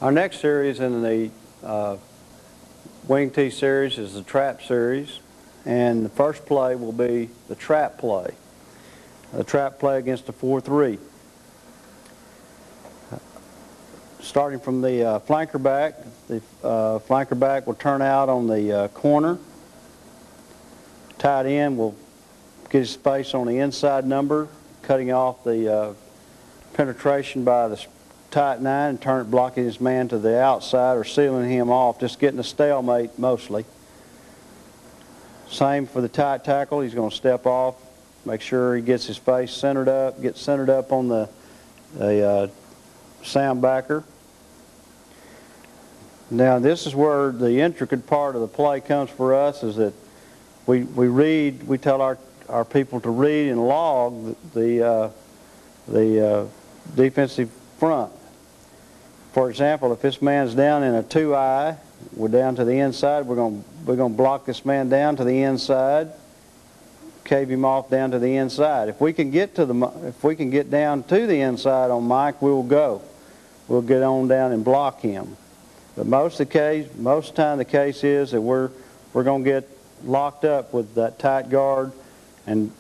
Our next series in the wing tee series is the trap series, and the first play will be the trap play. The trap play against the 4-3. Starting from the flanker back, the flanker back will turn out on the corner. Tight end will get his space on the inside number, cutting off the penetration by the tight 9 and turn it, blocking his man to the outside or sealing him off, just getting a stalemate mostly. Same for the tight tackle. He's going to step off, make sure he gets his face centered up, get centered up on the sound backer. Now this is where the intricate part of the play comes for us, is that we tell our people to read and log the defensive front. For example, if this man's down in a 2-eye, we're down to the inside, we're going to block this man down to the inside, cave him off down to the inside. If we can get down to the inside on Mike, we'll go. We'll get on down and block him. But most of the time the case is that we're going to get locked up with that tight guard and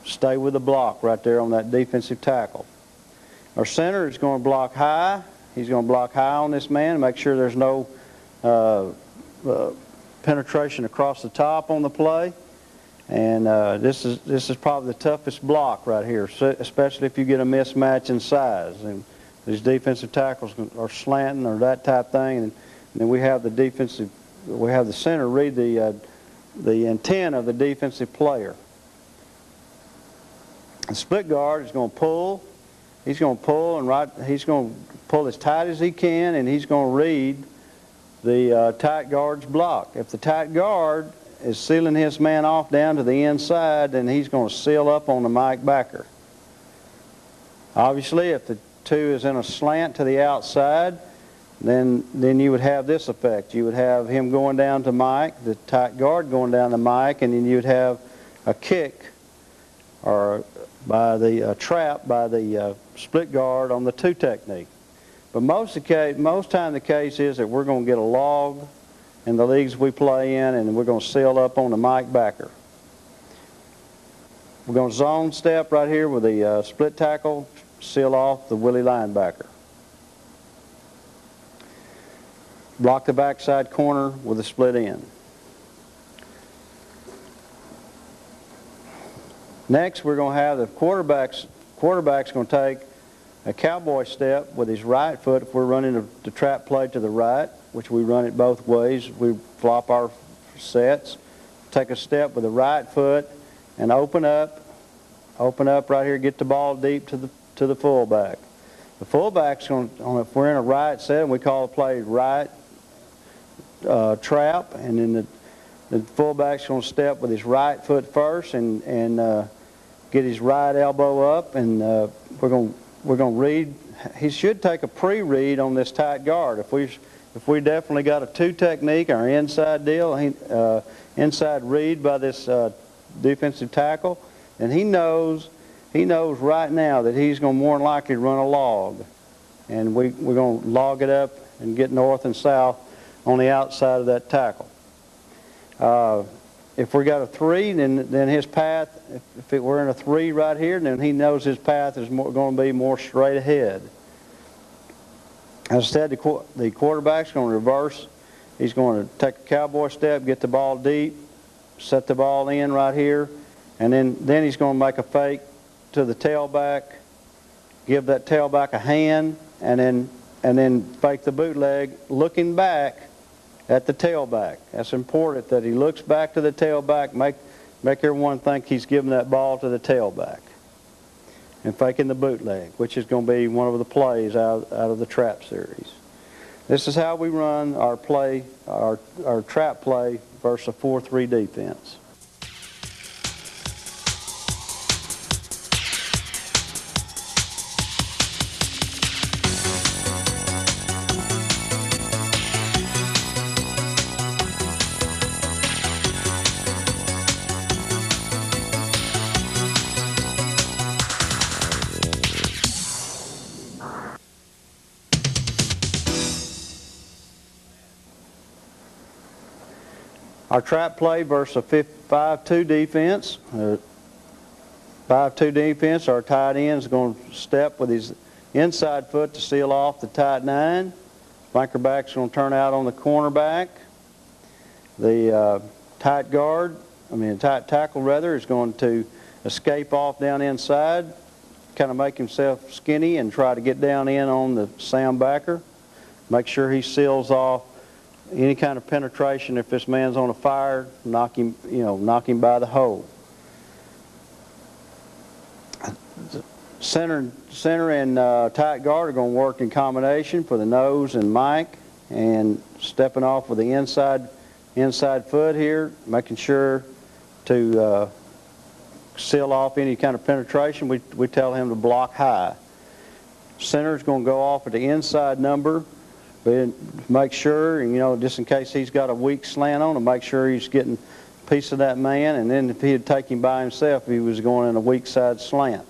stay with the block right there on that defensive tackle. Our center is going to block high. He's going to block high on this man and make sure there's no penetration across the top on the play. And this is probably the toughest block right here, especially if you get a mismatch in size. And these defensive tackles are slanting or that type thing, and then we have the center read the intent of the defensive player. The split guard is going to pull. He's going to pull he's going to pull as tight as he can, and he's going to read the tight guard's block. If the tight guard is sealing his man off down to the inside, then he's going to seal up on the Mike backer. Obviously, if the 2 is in a slant to the outside, then you would have this effect. You would have him going down to Mike, the tight guard going down to Mike, and then you'd have a kick or by the trap by the split guard on the 2 technique. But most time the case is that we're going to get a log in the leagues we play in, and we're going to seal up on the Mike backer. We're going to zone step right here with the split tackle, seal off the Willie linebacker. Block the backside corner with a split end. Next, we're going to have the quarterback's going to take a cowboy step with his right foot. If we're running the trap play to the right, which we run it both ways, we flop our sets, take a step with the right foot and open up right here, get the ball deep to the fullback. The fullback's going to, if we're in a right set, and we call the play right trap, and then the fullback's going to step with his right foot first and get his right elbow up, and we're going to read. He should take a pre-read on this tight guard. If we definitely got a 2 technique, our inside deal, inside read by this defensive tackle, and he knows right now that he's going to more than likely run a log, and we're going to log it up and get north and south on the outside of that tackle. If we got a 3, then his path, if we're in a 3 right here, then he knows his path is going to be more straight ahead. As I said, the quarterback's going to reverse. He's going to take a cowboy step, get the ball deep, set the ball in right here, and then he's going to make a fake to the tailback, give that tailback a hand, and then fake the bootleg, looking back at the tailback. That's important that he looks back to the tailback, make everyone think he's giving that ball to the tailback, and faking the bootleg, which is going to be one of the plays out of the trap series. This is how we run our play, our trap play versus a 4-3 defense. Our trap play versus a 5-2 defense. 5-2 defense, our tight end is going to step with his inside foot to seal off the tight 9. Flanker back's going to turn out on the cornerback. The tight tackle rather, is going to escape off down inside, kind of make himself skinny and try to get down in on the Sam backer. Make sure he seals off any kind of penetration. If this man's on a fire, knock him by the hole. Center and tight guard are going to work in combination for the nose and Mike, and stepping off with the inside foot here, making sure to seal off any kind of penetration. We tell him to block high. Center's going to go off at the inside number, but make sure, and just in case he's got a weak slant on him, make sure he's getting a piece of that man, and then if he'd take him by himself, he was going in a weak side slant.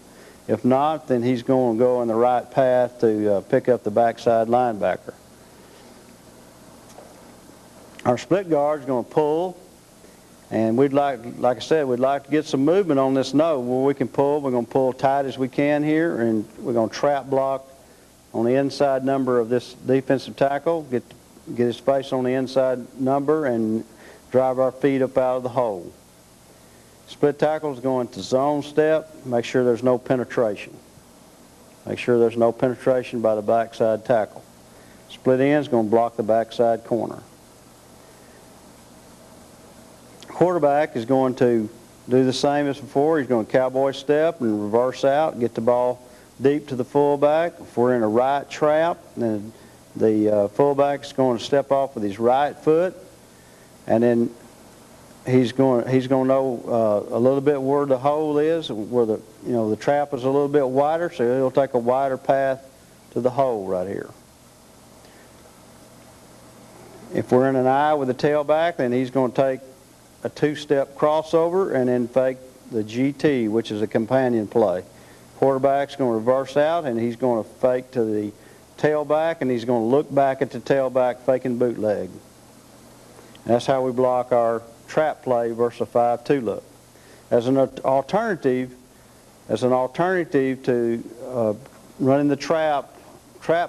If not, then he's going to go in the right path to pick up the backside linebacker. Our split guard is going to pull, and like I said, we'd like to get some movement on this nose where we can pull. We're going to pull tight as we can here, and we're going to trap block on the inside number of this defensive tackle, get his face on the inside number, and drive our feet up out of the hole. Split tackle is going to zone step. Make sure there's no penetration. Make sure there's no penetration by the backside tackle. Split end is going to block the backside corner. Quarterback is going to do the same as before. He's going to cowboy step and reverse out, get the ball deep to the fullback. If we're in a right trap, then the fullback is going to step off with his right foot, and then he's going to know a little bit where the hole is, where the trap is a little bit wider, so he'll take a wider path to the hole right here. If we're in an I with the tailback, then he's going to take a 2-step crossover and then fake the GT, which is a companion play. Quarterback's going to reverse out, and he's going to fake to the tailback, and he's going to look back at the tailback, faking bootleg. That's how we block our trap play versus a 5-2 look. As an alternative to running the trap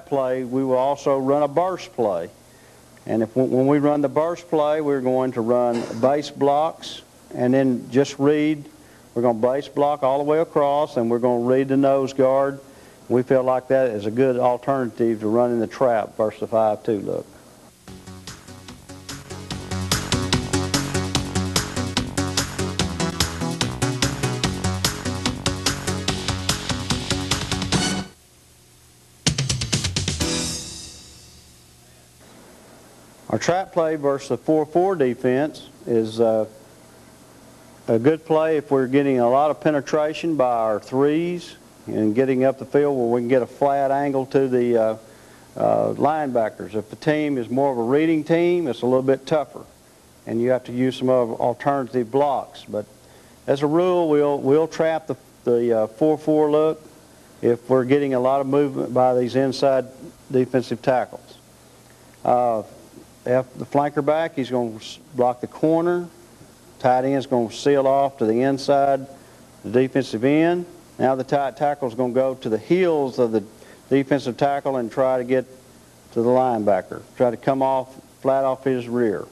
play, we will also run a burst play. And when we run the burst play, we're going to run base blocks and then just read. We're going to base block all the way across, and we're going to read the nose guard. We feel like that is a good alternative to running the trap versus the 5-2 look. Our trap play versus the 4-4 defense is a good play if we're getting a lot of penetration by our threes and getting up the field where we can get a flat angle to the linebackers. If the team is more of a reading team, it's a little bit tougher, and you have to use some alternative blocks. But as a rule, we'll trap the 4-4 look if we're getting a lot of movement by these inside defensive tackles. If the flanker back, he's going to block the corner. Tight end is going to seal off to the inside, the defensive end. Now the tight tackle is going to go to the heels of the defensive tackle and try to get to the linebacker. Try to come off, flat off his rear.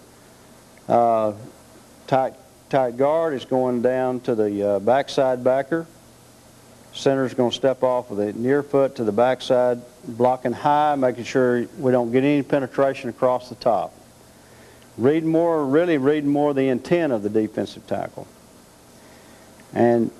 Tight guard is going down to the backside backer. Center is going to step off with the near foot to the backside, blocking high, making sure we don't get any penetration across the top. Really read more the intent of the defensive tackle. And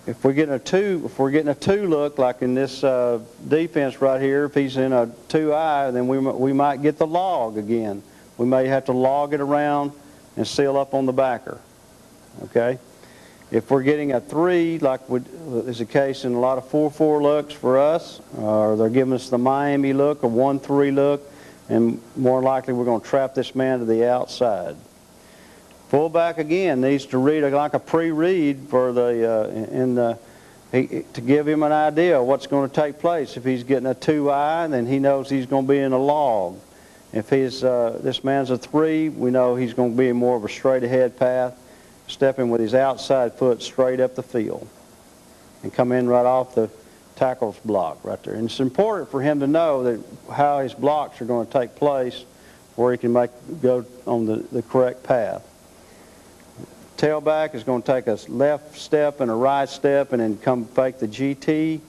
if we're getting a two look, like in this defense right here, if he's in a 2-eye, then we might get the log again. We may have to log it around and seal up on the backer. Okay. If we're getting a 3, like is the case in a lot of 4-4 looks for us, or they're giving us the Miami look, a 1-3 look, and more likely we're going to trap this man to the outside. Fullback again needs to read like a pre-read for to give him an idea of what's going to take place. If he's getting a 2-eye, then he knows he's going to be in a log. If this man's a 3, we know he's going to be more of a straight ahead path, stepping with his outside foot straight up the field and come in right off the tackle's block right there. And it's important for him to know that how his blocks are going to take place where he can go on the correct path. Tailback is going to take a left step and a right step and then come fake the GT.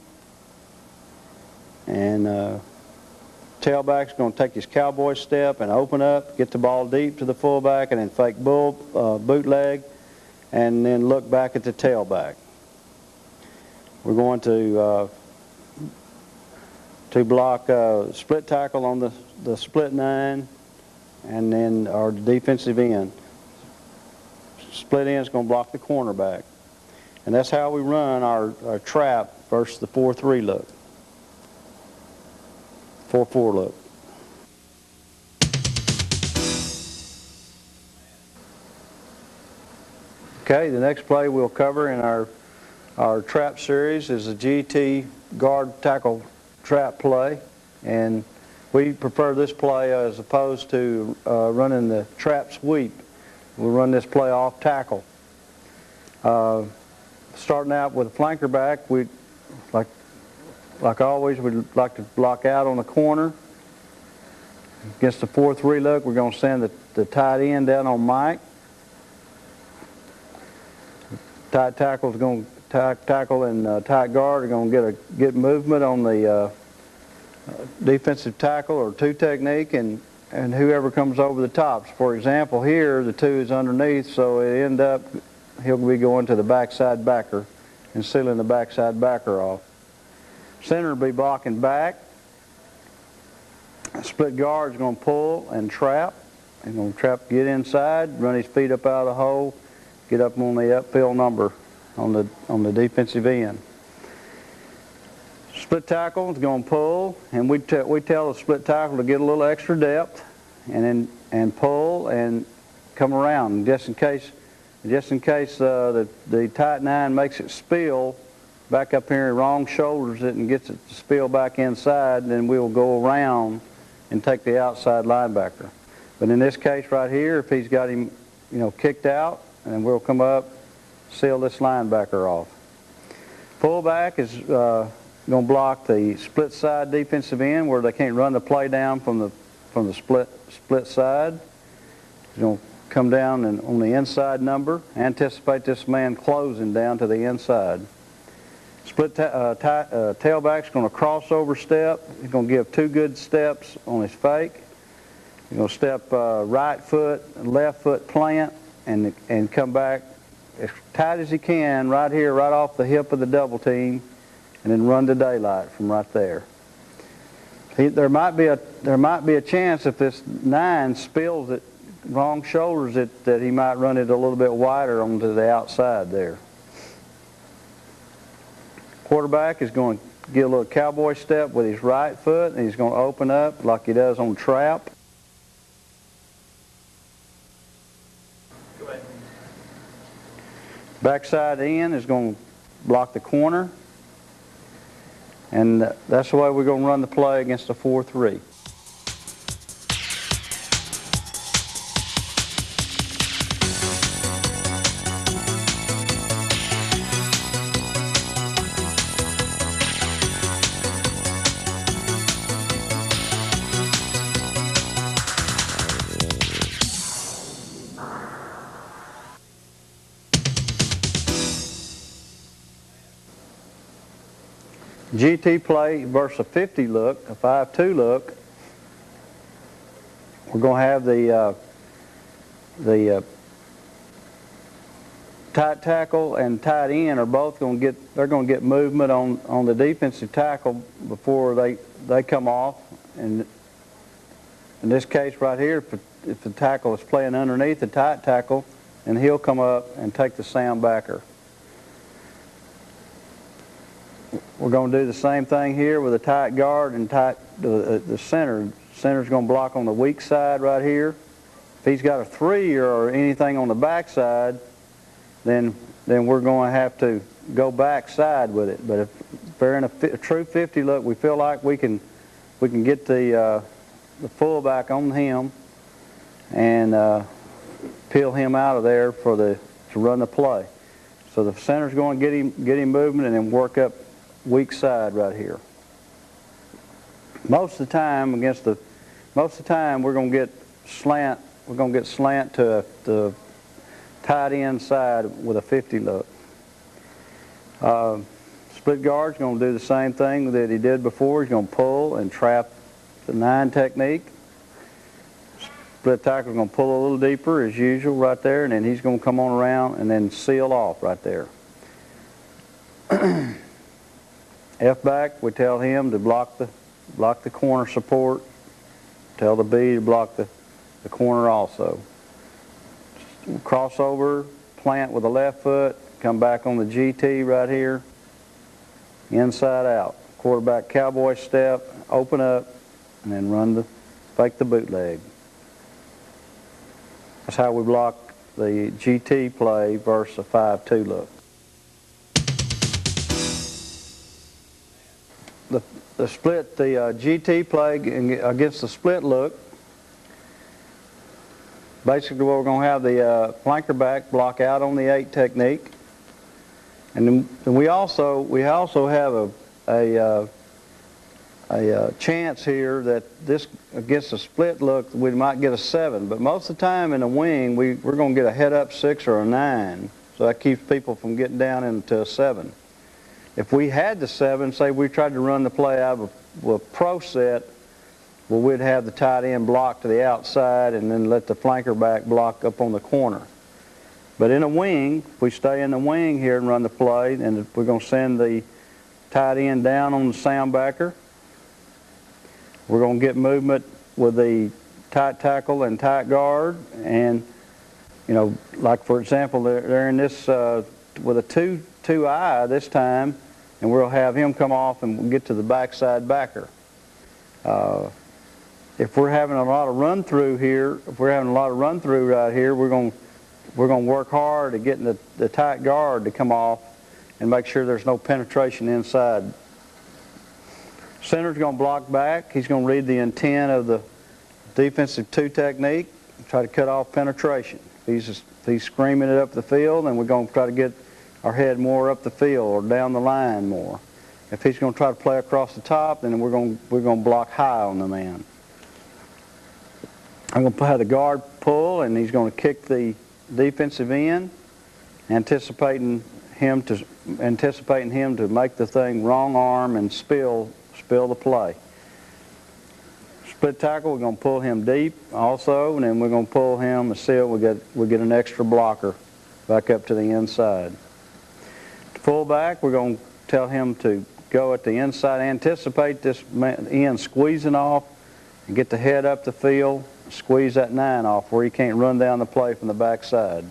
And tailback's going to take his cowboy step and open up, get the ball deep to the fullback, and then fake bootleg, and then look back at the tailback. We're going to block split tackle on the split 9, and then our defensive end. Split end is going to block the cornerback. And that's how we run our trap versus the 4-3 look. 4-4 look. Okay, the next play we'll cover in our trap series is a GT guard tackle trap play, and we prefer this play as opposed to running the trap sweep. We'll run this play off tackle. Starting out with a flanker back, we like always, we'd like to block out on the corner. Against the 4-3 look, we're going to send the tight end down on Mike. Tight tackle is going to tackle and tight guard are going to get movement on the defensive tackle or 2 technique, and whoever comes over the tops. For example, here the 2 is underneath, so he'll be going to the backside backer and sealing the backside backer off. Center will be blocking back. Split guard is going to pull and trap. He's going to trap, get inside, run his feet up out of the hole, get up on the upfield number on the defensive end. Split tackle is going to pull, and we tell the split tackle to get a little extra depth, and pull and come around, just in case the tight 9 makes it spill back up here, wrong shoulders it and gets it to spill back inside, then we'll go around and take the outside linebacker. But in this case right here, if he's got him, kicked out, and we'll come up, seal this linebacker off. Fullback is going to block the split side defensive end where they can't run the play down from the split side. He's going to come down and on the inside number, anticipate this man closing down to the inside. Split tailback's going to crossover step. He's going to give 2 good steps on his fake. He's going to step right foot, left foot plant, and come back as tight as he can right here, right off the hip of the double team, and then run to daylight from right there. There might be a chance if this 9 spills it, wrong shoulders it, that he might run it a little bit wider onto the outside there. Quarterback is going to get a little cowboy step with his right foot, and he's going to open up like he does on trap. Go ahead. Backside end is going to block the corner, and that's the way we're going to run the play against a 4-3. GT play versus a 50 look, a 5-2 look. We're going to have the tight tackle and tight end are both going to get movement on the defensive tackle before they come off. And in this case right here, if the tackle is playing underneath the tight tackle, and he'll come up and take the sound backer. We're going to do the same thing here with a tight guard and the center. Center's going to block on the weak side right here. If he's got a 3 or anything on the back side, then we're going to have to go backside with it. But if they're in a true 50 look, we feel like we can get the the fullback on him and peel him out of there to run the play. So the center's going to get him movement and then work up weak side right here. Most of the time we're going to get slant. We're going to get slant to the tight end side with a 50 look. Split guard's going to do the same thing that he did before. He's going to pull and trap the 9 technique. Split tackle's going to pull a little deeper as usual right there, and then he's going to come on around and then seal off right there. F-back, we tell him to block the corner support. Tell the B to block the corner also. Crossover, plant with the left foot, come back on the GT right here, inside out. Quarterback cowboy step, open up, and then fake the bootleg. That's how we block the GT play versus a 5-2 look. The GT play against the split look, basically we're going to have the flanker back block out on the 8 technique. And then we also have a chance here that this against a split look we might get a 7, but most of the time in the wing we're going to get a head up 6 or a 9, so that keeps people from getting down into a 7. If we had the 7, say we tried to run the play out of a pro set, well, we'd have the tight end block to the outside and then let the flanker back block up on the corner. But in a wing, if we stay in the wing here and run the play, and we're going to send the tight end down on the sound backer, we're going to get movement with the tight tackle and tight guard, and like for example, they're in this with a 2-eye this time, and we'll have him come off and get to the backside backer. If we're having a lot of run through here, right here, we're going to work hard at getting the tight guard to come off and make sure there's no penetration inside. Center's going to block back. He's going to read the intent of the defensive 2 technique, try to cut off penetration. If he's screaming it up the field, then we're going to try to get our head more up the field or down the line more. If he's going to try to play across the top, then we're going to block high on the man. I'm going to have the guard pull, and he's going to kick the defensive end, anticipating him to make the thing wrong arm and spill the play. Split tackle, we're going to pull him deep also, and then we're going to pull him a seal. We get an extra blocker back up to the inside. Fullback, we're going to tell him to go at the inside, anticipate this end squeezing off, and get the head up the field, squeeze that 9 off where he can't run down the play from the backside.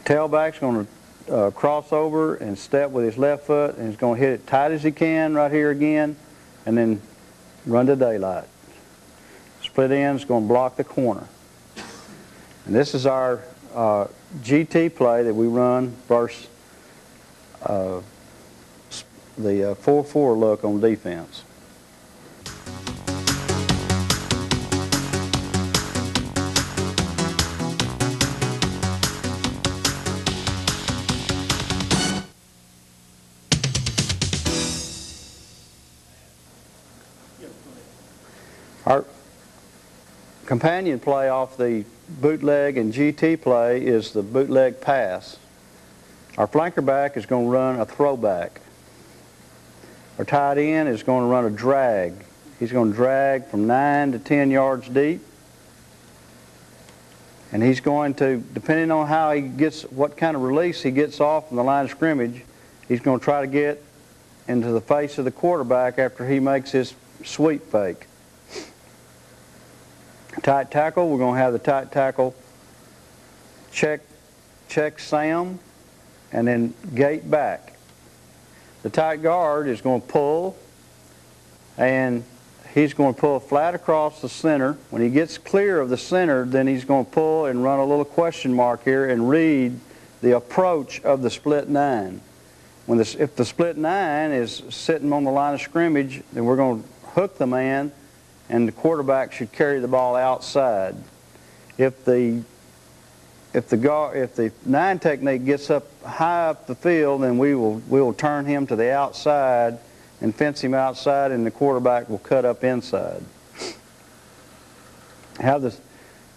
Tailback's going to cross over and step with his left foot, and he's going to hit it tight as he can right here again, and then run to daylight. Split end's going to block the corner. And this is our GT play that we run versus the 4-4 look on defense. Our companion play off the bootleg and GT play is the bootleg pass. Our flanker back is going to run a throwback. Our tight end is going to run a drag. He's going to drag from 9 to 10 yards deep. And he's going to, depending on how he gets, what kind of release he gets off from the line of scrimmage, he's going to try to get into the face of the quarterback after he makes his sweep fake. Tight tackle, we're going to have the tight tackle check Sam and then gate back. The tight guard is going to pull, and he's going to pull flat across the center. When he gets clear of the center, then he's going to pull and run a little question mark here and read the approach of the split 9. if the split 9 is sitting on the line of scrimmage, then we're going to hook the man, and the quarterback should carry the ball outside. If the 9 technique gets up high up the field, then we will turn him to the outside and fence him outside, and the quarterback will cut up inside. How the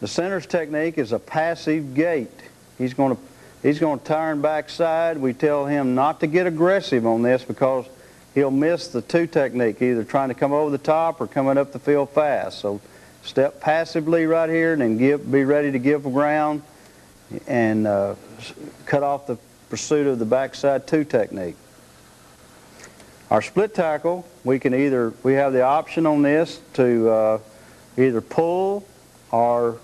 center's technique is a passive gate. He's going to turn backside. We tell him not to get aggressive on this because he'll miss the 2 technique, either trying to come over the top or coming up the field fast. So step passively right here and then be ready to give ground and cut off the pursuit of the backside 2 technique. Our split tackle, we have the option on this to either pull, or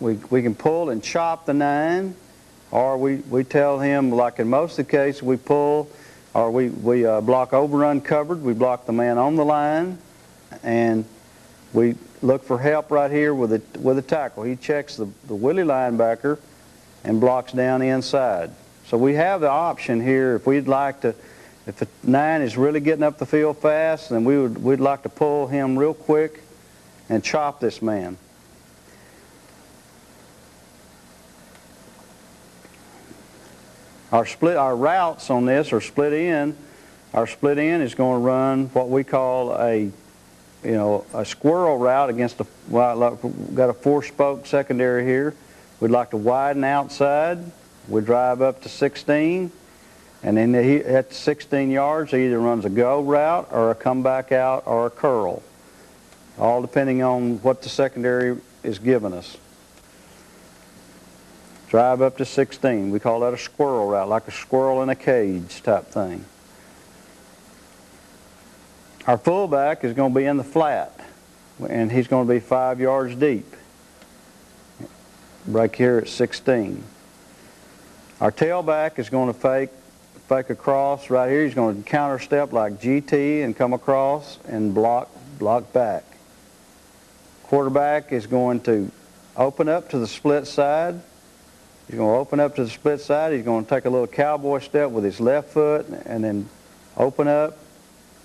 we can pull and chop the 9, or we tell him, like in most of the cases, we pull, or we block overrun covered. We block the man on the line, and we look for help right here with a tackle. He checks the Willie linebacker and blocks down inside. So we have the option here if we'd like to. If the 9 is really getting up the field fast, then we'd like to pull him real quick and chop this man. Our routes on this are split in. Our split in is going to run what we call a squirrel route against we've got a 4-spoke secondary here. We'd like to widen outside. We drive up to 16. And then at 16 yards, he either runs a go route or a come back out or a curl, all depending on what the secondary is giving us. Drive up to 16. We call that a squirrel route, like a squirrel in a cage type thing. Our fullback is going to be in the flat, and he's going to be 5 yards deep, right here at 16. Our tailback is going to fake across right here. He's going to counter step like GT and come across and block back. Quarterback is going to open up to the split side. He's going to open up to the split side. He's going to take a little cowboy step with his left foot and then open up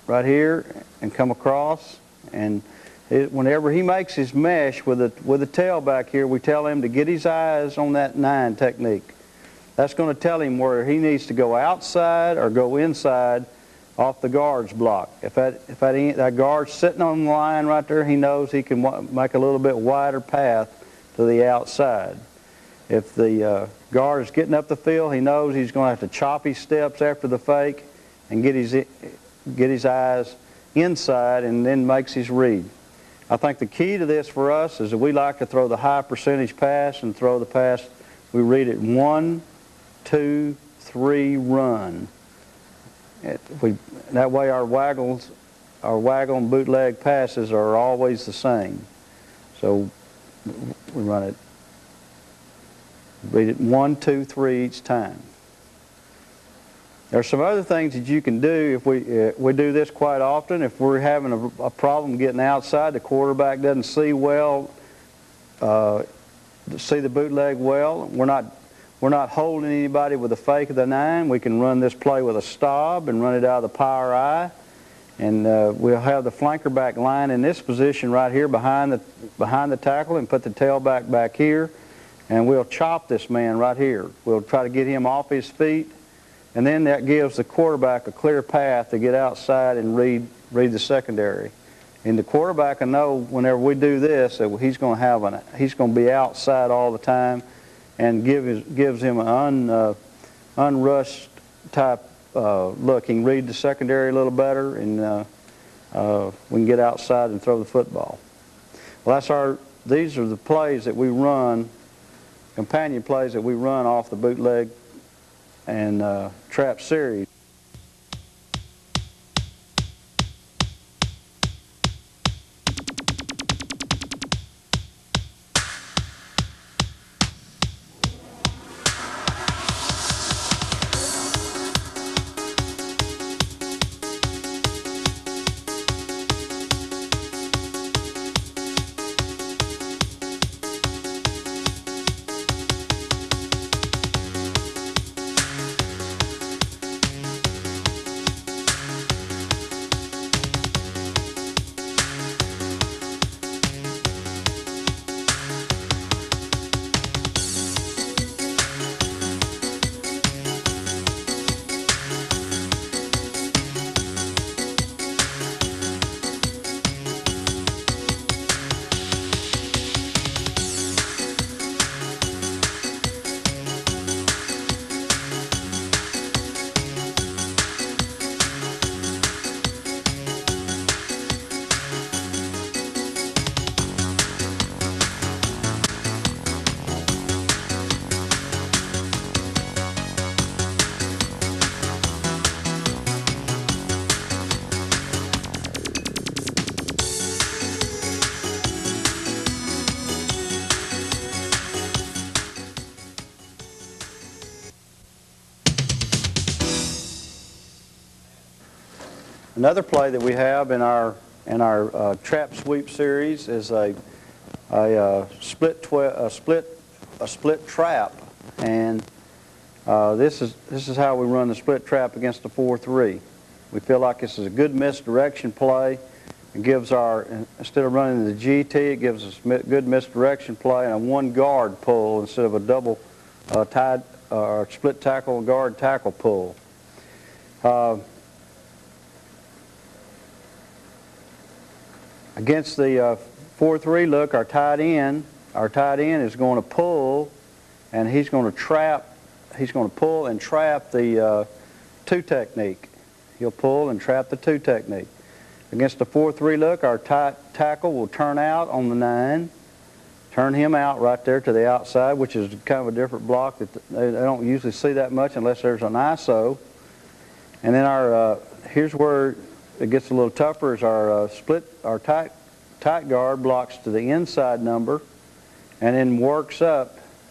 right here and come across. And whenever he makes his mesh with the tailback here, we tell him to get his eyes on that 9 technique. That's going to tell him where he needs to go outside or go inside off the guard's block. If that guard's sitting on the line right there, he knows he can make a little bit wider path to the outside. If the guard is getting up the field, he knows he's going to have to chop his steps after the fake and get his eyes inside, and then makes his read. I think the key to this for us is that we like to throw the high percentage pass and throw the pass. We read it 1, 2, 3, run. That way our waggle and bootleg passes are always the same. So we run it, read it 1, 2, 3 each time. There are some other things that you can do. If we do this quite often. If we're having a problem getting outside, the quarterback doesn't see the bootleg well. We're not holding anybody with a fake of the 9. We can run this play with a stop and run it out of the power eye. And we'll have the flanker back line in this position right here behind the tackle and put the tailback back here. And we'll chop this man right here. We'll try to get him off his feet. And then that gives the quarterback a clear path to get outside and read the secondary. And the quarterback will know whenever we do this that he's going to be outside all the time, and gives him an unrushed type look. He can read the secondary a little better, and we can get outside and throw the football. Well, these are the plays that we run, companion plays that we run off the bootleg and trap series. Another play that we have in our trap sweep series is a split trap, and this is how we run the split trap against the 4-3. We feel like this is a good misdirection play. It gives instead of running the GT, it gives us good misdirection play and a one guard pull instead of a double tied or split tackle guard tackle pull. Against the 4-3 look, our tight end is going to pull, and he's going to trap. He's going to pull and trap the 2 technique. He'll pull and trap the 2 technique. Against the 4-3 look, our tight tackle will turn out on the 9, turn him out right there to the outside, which is kind of a different block that they don't usually see that much unless there's an ISO. And then here's where it gets a little tougher, is our tight guard blocks to the inside number, and then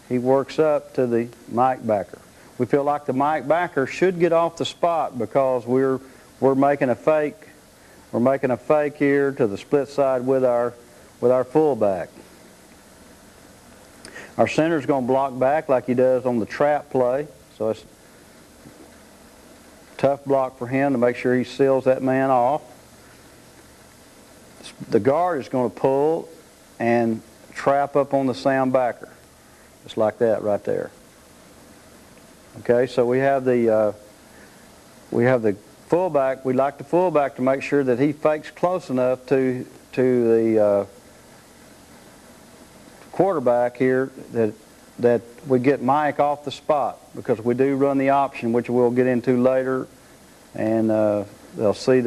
he works up to the Mike backer. We feel like the Mike backer should get off the spot because we're making a fake. We're making a fake here to the split side with our fullback. Our center's going to block back like he does on the trap play, so it's a tough block for him to make sure he seals that man off. The guard is going to pull and trap up on the sound backer, just like that right there. Okay, so we have the fullback. We like the fullback to make sure that he fakes close enough to the quarterback here that we get Mike off the spot, because we do run the option, which we'll get into later, and they'll see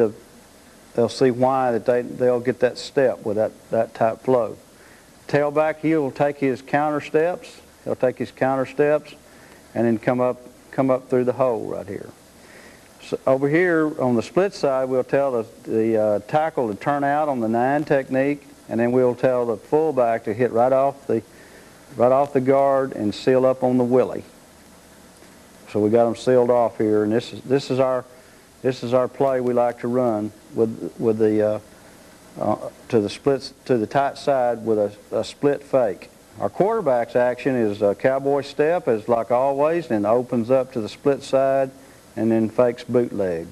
why that they'll get that step with that type flow. Tailback, he'll take his counter steps. He'll take his counter steps, and then come up through the hole right here. So over here on the split side, we'll tell the tackle to turn out on the 9 technique, and then we'll tell the fullback to hit right off the guard and seal up on the willy. So we got them sealed off here, and this is our play we like to run with the to the tight side with a split fake. Our quarterback's action is a cowboy step, as like always, and opens up to the split side and then fakes bootleg.